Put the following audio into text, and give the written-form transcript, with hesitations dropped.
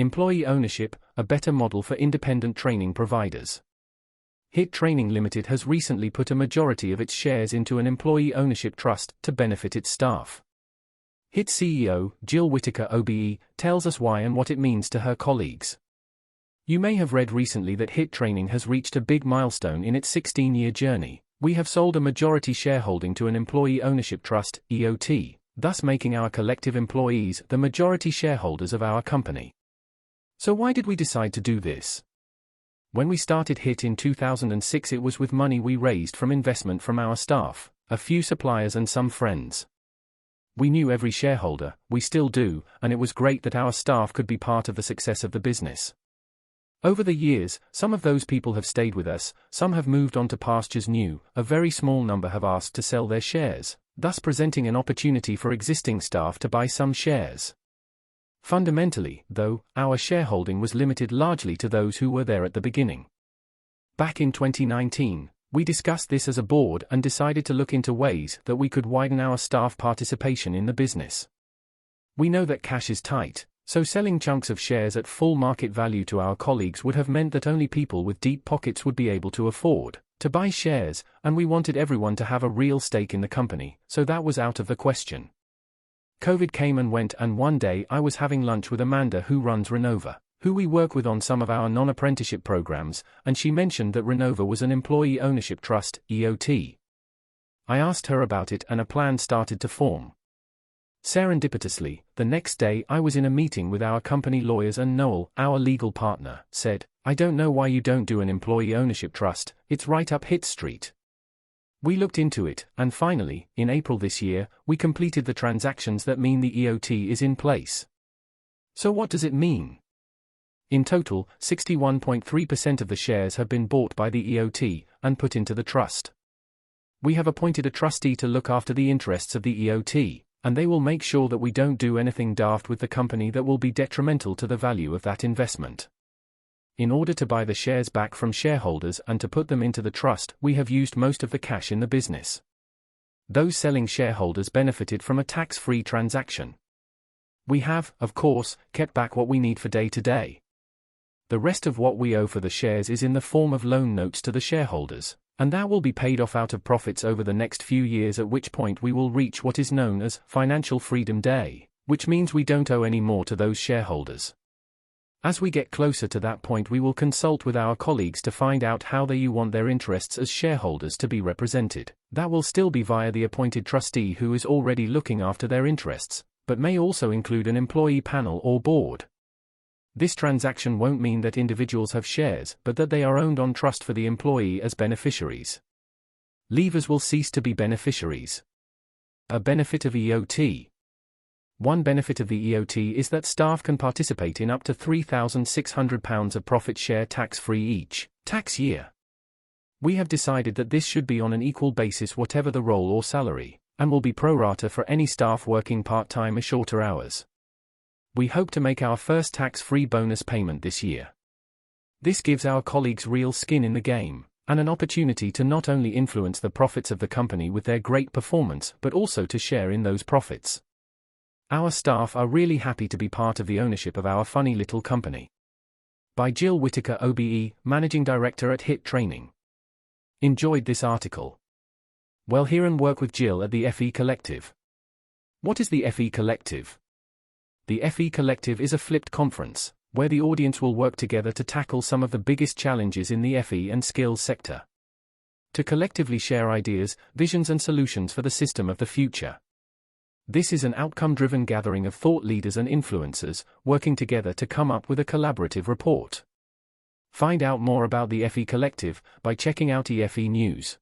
Employee ownership, a better model for independent training providers. HIT Training Limited has recently put a majority of its shares into an employee ownership trust to benefit its staff. HIT CEO, Jill Whittaker OBE, tells us why and what it means to her colleagues. You may have read recently that HIT Training has reached a big milestone in its 16-year journey. We have sold a majority shareholding to an employee ownership trust, EOT, thus making our collective employees the majority shareholders of our company. So why did we decide to do this? When we started HIT in 2006, it was with money we raised from investment from our staff, a few suppliers and some friends. We knew every shareholder, we still do, and it was great that our staff could be part of the success of the business. Over the years, some of those people have stayed with us, some have moved on to pastures new, a very small number have asked to sell their shares, thus presenting an opportunity for existing staff to buy some shares. Fundamentally, though, our shareholding was limited largely to those who were there at the beginning. Back in 2019, we discussed this as a board and decided to look into ways that we could widen our staff participation in the business. We know that cash is tight, so selling chunks of shares at full market value to our colleagues would have meant that only people with deep pockets would be able to afford to buy shares, and we wanted everyone to have a real stake in the company, so that was out of the question. COVID came and went, and one day I was having lunch with Amanda, who runs Rinova, who we work with on some of our non-apprenticeship programs, and she mentioned that Rinova was an employee ownership trust, EOT. I asked her about it and a plan started to form. Serendipitously, the next day I was in a meeting with our company lawyers, and Noel, our legal partner, said, "I don't know why you don't do an employee ownership trust, it's right up HIT Street." We looked into it, and finally, in April this year, we completed the transactions that mean the EOT is in place. So what does it mean? In total, 61.3% of the shares have been bought by the EOT and put into the trust. We have appointed a trustee to look after the interests of the EOT, and they will make sure that we don't do anything daft with the company that will be detrimental to the value of that investment. In order to buy the shares back from shareholders and to put them into the trust, we have used most of the cash in the business. Those selling shareholders benefited from a tax-free transaction. We have, of course, kept back what we need for day-to-day. The rest of what we owe for the shares is in the form of loan notes to the shareholders, and that will be paid off out of profits over the next few years, at which point we will reach what is known as Financial Freedom Day, which means we don't owe any more to those shareholders. As we get closer to that point, we will consult with our colleagues to find out how they want their interests as shareholders to be represented. That will still be via the appointed trustee who is already looking after their interests, but may also include an employee panel or board. This transaction won't mean that individuals have shares, but that they are owned on trust for the employee as beneficiaries. Leavers will cease to be beneficiaries. A benefit of EOT. One benefit of the EOT is that staff can participate in up to £3,600 of profit share tax-free each tax year. We have decided that this should be on an equal basis whatever the role or salary, and will be pro-rata for any staff working part-time or shorter hours. We hope to make our first tax-free bonus payment this year. This gives our colleagues real skin in the game, and an opportunity to not only influence the profits of the company with their great performance, but also to share in those profits. Our staff are really happy to be part of the ownership of our funny little company. By Jill Whittaker OBE, Managing Director at HIT Training. Enjoyed this article? Well, hear and work with Jill at the FE Collective. What is the FE Collective? The FE Collective is a flipped conference, where the audience will work together to tackle some of the biggest challenges in the FE and skills sector. To collectively share ideas, visions and solutions for the system of the future. This is an outcome-driven gathering of thought leaders and influencers, working together to come up with a collaborative report. Find out more about the FE Collective by checking out EFE News.